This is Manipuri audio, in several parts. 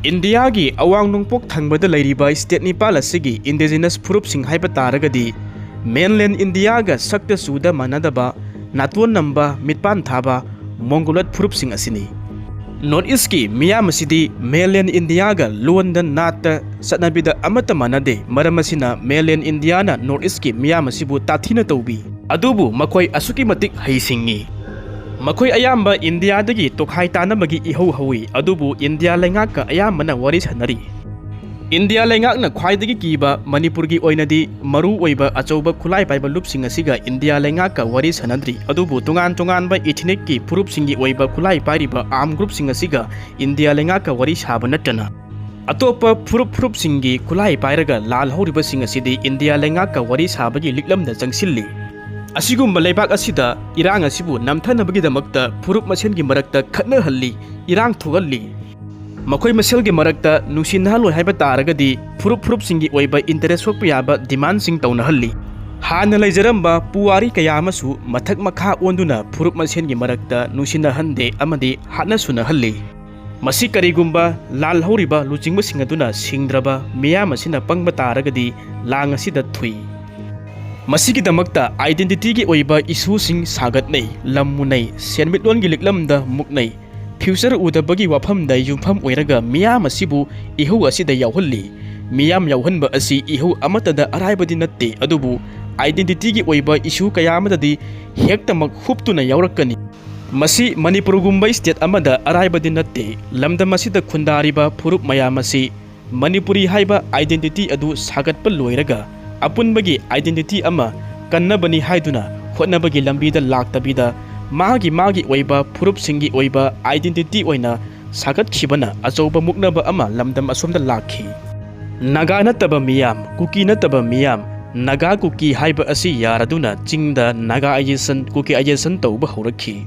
India gi awang nungpok thangba da lairiba state nipal asigi indigenous furup sing haiba taragadi mainland India ga sakta suda manadaba natwon namba mitpan thaba Mongoloid furup sing asini. North East ki miyam asidi mainland India ga luanda nata satnabida amata manade maramasina mainland India na North East ki miyam asibu tathina tawbi adubu makoi asuki matik haisingi. Makoi ayamba India dagi tokhai tanabagi ihau hawi adubu India lengak ka ayambana wari sanari. India lengak na khwaidagi kiba Manipur gi oinadi maru oiba achouba khulai paiba lupsing asiga India lengak ka wari sanadri adubu tungan ba ethnic ki purup singi oiba khulai pariba arm group sing asiga India lengak ka wari saba natana atopa purup singi khulai pairaga lal horiba sing asidi India lengak ka wari sabagi liklamda changsilli. Asigumba leibak asida irang asibu namthanabagidamagta purup masengi marakta khatnahalli irang thogalli. Makoi maselgi marakta nungsinhaloi haiba taragadi purup singi oiba interest sokpa yaba demand sing tawnahalli. Hana laijaramba puwari kaya amasu mathak makha onduna purup masengi marakta nungsinahande amadi hatna sunahalli. Masi karigumba lal horiba luchingba singaduna singdraba miyam asina pangba taragadi lang asida thui. Masigi damakta identity gi oiba issue sing sagat nei lammunai senmitlon gi liklamda muknai future udabagi wafam da yumpham oiraga miyam asibu ihu asida yawhalli miyam yawhanba asi ihu amata da araibadi natte adubu identity gi oiba issue kayamadadi hektamak huptuna yawrakani. Masi Manipur gumba state amada araibadi natte lamdam asida khundariba purup mayam asi Manipuri haiba identity adu sagatpa loiraga apunbagi identity ama kannabani haiduna hotnabagi lambida laktabida magi oiba purup singi oiba identity oina sagat khibana achouba muknaba ama lamdam asomda lakhi. Naga nataba miyam kuki nataba miyam naga kuki haiba asi yaraduna chingda kuki ajesan tauba haurakhi.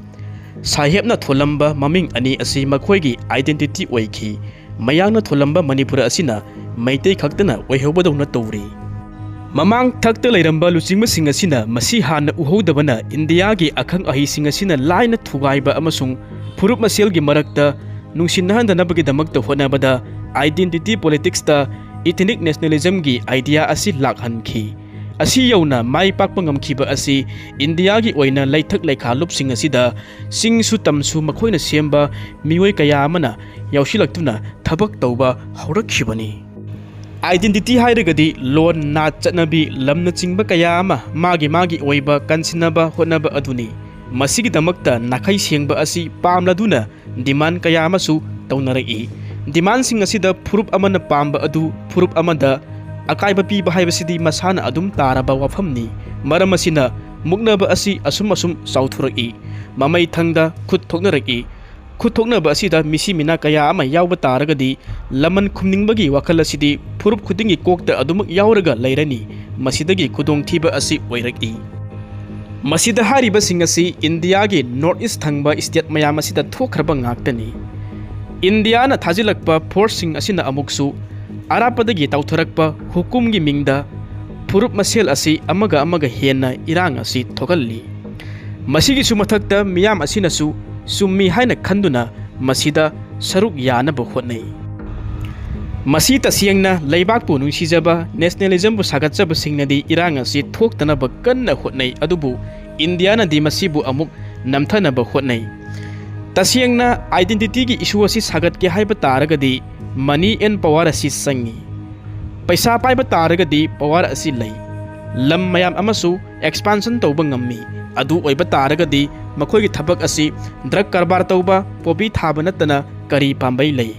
Sahebna tholamba maming ani asi makhoigi identity oikhi mayangna tholamba Manipur asina maitei khaktana oihobadawna tawri. Mamang thakta lairamba luchingma sing asina masi hana uhodabana India gi akhang ahi sing asina laina thugaiba amasung purup maselgi marakta nungsinnahandanabagi damakta honabada identity politics ta ethnic nationalism gi idea asi lakhankhi. Asi yauna mai pakpa ngamkhiba asi India gi oina laithak laikha lupsing asida singsu tamsu makhoina semba mioi kaya amana yausilaktuna thabak tauba haurakkhibani. Identity hairagadi lon na chatnabi lamna chingba kaya ama magi oiba kansinaba hotnaba aduni masigi damakta nakhai sengba asi pamladuna demand kaya amasu tawnarai. Demand sing asida purup amana pamba adu purup amada akaiba piba haibasidi masana adum taraba wafamni maram asina muknaba asi asum sauthuraki mamai thangda khut thoknaraki khut thoknaba asida misi mina kaya ama yawba taragadi laman khumningbagi wakal asidi purup khudingi kokta adumak yawraga lairani masidagi khudong thiba asi oiraki. Masida hariba sing asi India gi North East thangba state mayam asida thokhraba ngaktani. India na thajilakpa force sing asina amuksu arapadagi tawthorakpa hukum gi mingda purup masel asi amaga henna irang asi thogalli. Masigi sumathakta miyam asinasu summi haina khanduna masida saruk yanaba hotnai. Masi tasiengna leibakpu nungsijaba nationalism bu sagatjaba singnadi irang asi thoktanaba kanna hotnai adubu India na di masibu amuk namthanaba hotnai. Tasiengna identity gi issue asi sagat ke haiba taragadi money and power asi sangi. Paisa paiba taragadi power asi lei. Lam mayam amasu expansion tauba ngammi adu oiba taragadi makhoigi thabak asi drug karbar tauba popi thaba natana kari pambai lei.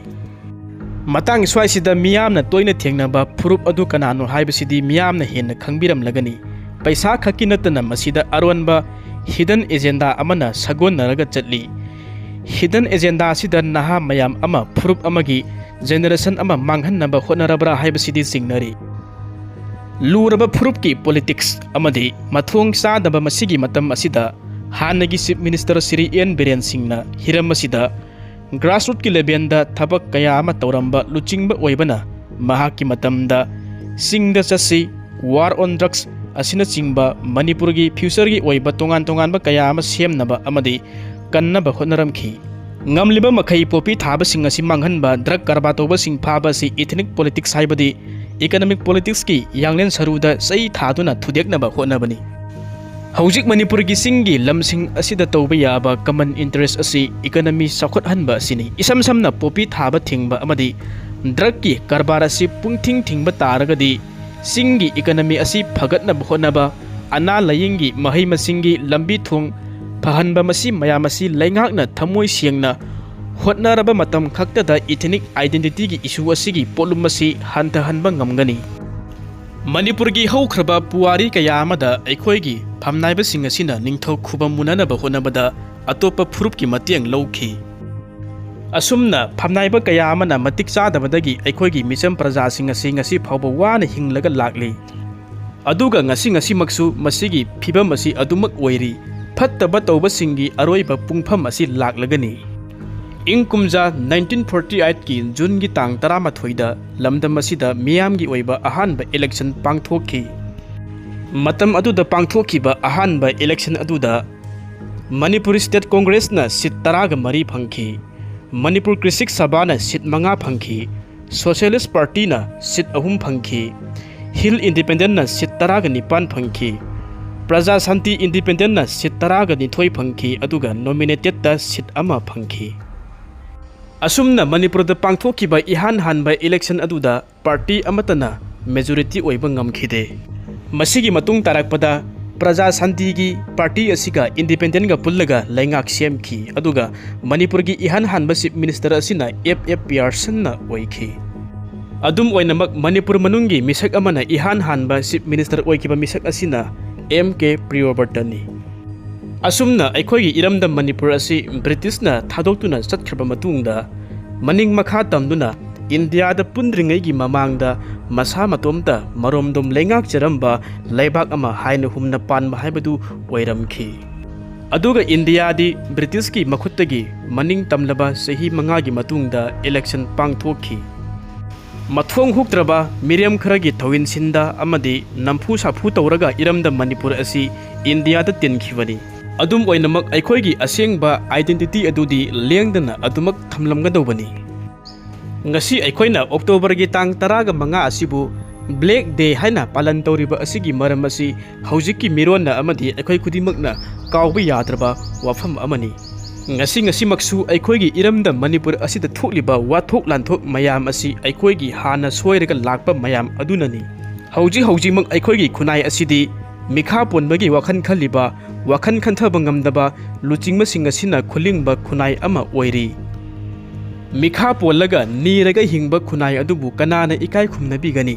Matang swaisida miyamna toina thengnaba purup adu kanano haibasidi miyamna henna khangbiram lagani. Paisa khaki natana masida aronba hidden agenda amana sagon naraga chatli. Hidden agenda asida naha mayam ama purup amagi generation ama manghannaba honarabra haibasidi singnari. Luraba purup ki politics amadi mathong sadaba masigi matam asida hanagi chief minister Sri N Biren Singhna hiram asida grassroots ki lebenda thabak kaya ama tauramba luchingba oibana mahaki matamda singda chasi war on drugs asina chingba Manipur gi future gi oiba tongan ba kaya ama semnaba amadi kannaba honaramkhi. ngamliba makai popi thaba sing asi manghanba drug karba toba sing phaba si ethnic politics haibadi economic politics ki yanglen saruda sei thaduna thudeknaba honabani hojik manipur gi singi lamsing asida toba yaba common interest asi economy sakot hanba sini isam samna popi thaba thingba amadi drug ki karbar asi pungthing thingba taragadi singi economy asi phagatna honaba ana layingi mahai masingi lambi thung pahanba masi mayamasi laingakna thamoi siangna hotnaraba matam khakta ethnic identity gi issue asigi polum masi hanta hanba ngamgani manipur gi haukraba puari kaya amada aikhoi gi phamnaiba sing asina ningthau khubam munanaba honabada atopa phurup ki matiang lawki asumna phamnaiba kaya amana matik chadabadagi aikhoi gi misam praja sing asi ngasi phawba wana hinglaga lakli aduga ngasi maksu masigi phibam asi adumak oiri fattaba tawba singi aroiba pungpham asi laklagani ing kumja 1948 ki June gi tang 13 da lamdam asida miyam gi oiba ahanba election pangthokki matam aduda pangthokkiba ahanba election aduda Manipur State Congress na sit 13 phangki Manipur Krisik Sabha na sit 5 phangki Socialist Party na sit 3 phangki Hill Independent na sit 19 phangki Praja Santi Independent na sit 12 phangki aduga nominated da sit 1 phangki asumna Manipur da pangthokkiba ihan hanba election aduda party amatana majority oiba ngamkhide masigi matung tarakpada Praja Santi gi party asiga independent ga pullaga laingak semki aduga Manipur gi ihan hanba chief minister asina FF Pearson na oikhi adum oinamak Manipur manungi misak amana ihan hanba chief minister oikiba misak asina MK Priyobartani asumna aikhoi gi iramda Manipur asi British na thadokuna chatkhaba matungda maning makha tamduna India da pundringai gi mamangda masa matomta maromdom lengak charamba laibak ama haina humna panba haibadu oiramki aduga India di British ki makhuttagi maning tamlaba sahi manga gi matungda election pangthokki mathong huktraba miriam kharagi thawin sinda amadi nampu sapu tawraga iramda Manipur asi India da tinkhibani adum oinamak aikhoi gi asengba identity adudi lengdana adumak thamlamgadobani ngasi aikoina October gi tang 15 asibu Black Day haina palan tawriba asigi maram asi haujiki mironna amadi aikoi kudimakna kawba yadraba wafam amani ngasi maksu aikoi gi iramda Manipur asida thokliba wathok lanthok mayam asi aikoi gi hana soiraga lakpa mayam adunani hauji mak aikoi gi khunai asidi mikha ponbagi wakhan khaliba wakhan khanthaba ngamdaba luchingma singasina khulingba khunai ama oiri mikha polaga niraga hingba khunai adubu kanana ikai khumnabigani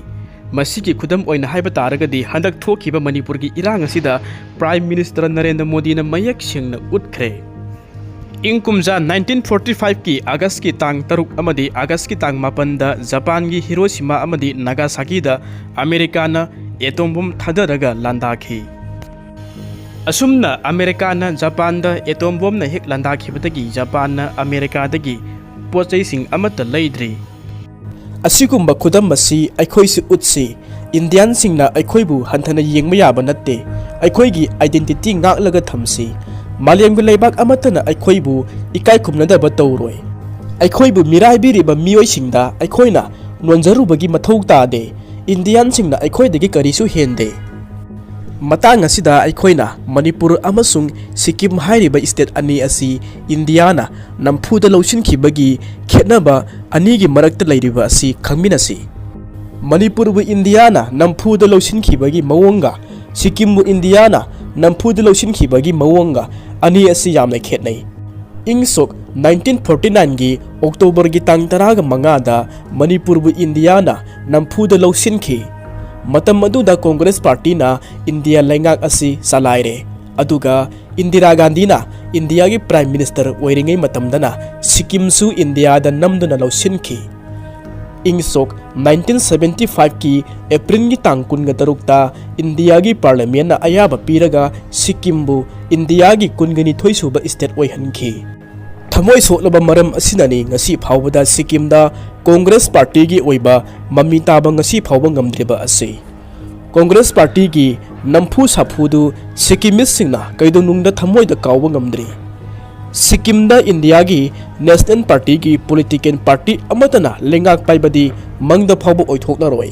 masiki khudam oina haiba taragadi handak thokhiba Manipur gi irang asida Prime Minister Narendra Modi na mayak singna utkhre ingkumja 1945 ki August ki tang 3 amadi August ki tang 8 da Japan gi Hiroshima amadi Nagasaki da America na atom bomb thadaraga landakhi asumna America na Japan da atom bomb na hek landakhibadagi Japan na America dagi pochai sing amata laidri asigumba khudam masi aikhoi si utsi Indian singna aikhoi bu hanthana yengma yaba natte aikhoi gi identity ngaklaga thamsi Maliam gi leibak amatana aikhoi bu ikai khumnada ba tawroi aikhoi bu mirai biriba mioi singda aikhoina nonjaru bagi mathau ta de Indian singna aikhoi degi karisu hende matang asida aikhoina Manipur amasung Sikkim hairiba state ani asi Indiana nampuda lawsin khibagi khetnaba ani gi marakta lairiba asi khangminasi Manipur bu Indiana nampuda lawsin khibagi mawonga Sikkim bu Indiana nampuda lawsin khibagi mawonga ani asi yamna khetnai ingsok 1949 gi October gi tang 15 da Manipur bu Indiana nampuda lawsin khi matam aduda Congress Party na India lengak asi salaire aduga Indira Gandhi na India gi Prime Minister oiringai matamdana Sikkim su India da namduna lawsinki ingsok 1975 ki April gi tang 13 ta India gi Parliament na ayaba piraga Sikkim bu India gi 12 suba state oihanki thamoi sotlaba maram asinani ngasi phawbada Sikkim da Congress Party gi oiba mami taba ngasi phawba ngamdriba ase Congress Party gi nampu saphudu Sikkimis singna kaidonungda thamoi da kawba ngamdri सिक्किमदा इंडिया की नेशनल पार्टी की पॉलिटिकल पार्टी अमतना लेंगाक पाइबदी मंगद फावब ओइथोकनरोय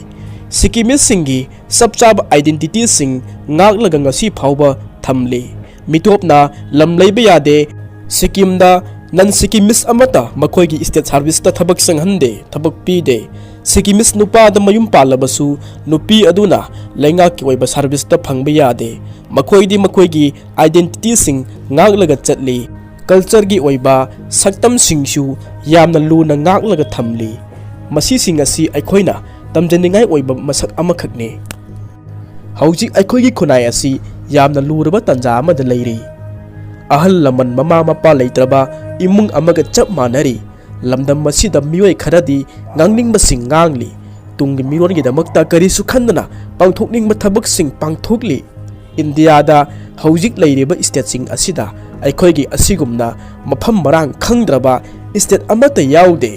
सिक्किमिस सिंगी सबचाब आइडेंटिटी सिंग ngaklaga ngasi phawba thamli mitopna lam leiba yade सिक्किमदा नन सिक्किमिस अमता मखोई की स्टेट सर्विस ता थबक संगहंदे थबक पीदे सिक्किमिस नुपा द मयुम पालबसु नुपी अदुना लेंगा की ओइबा सर्विस ता फंगबा यादे मखोई की आइडेंटिटी सिंग ngaklaga चटली कल्चर की ओइबा सक्तम सिंगसु यामना लूना ngaklaga थमली मसी सिंग असि अखोइना तमजनिंगाई ओइबा मसक अमखकने हौजिक अखोई की खुनाई असि यामना लूरबा तंजा अमद लैरी अहल लमन ममा मपा लेत्रबा इमुंग अमगा चप मानरी लमदम मसीदा मियोय खरदी ngangningba sing ngangli tunggi miron gi damakta karisu khandana pangthokningba thabak sing pangthokli india da hojik leiriba state sing asida aikhoi gi asigumna mafam marang khangdraba state amata yaude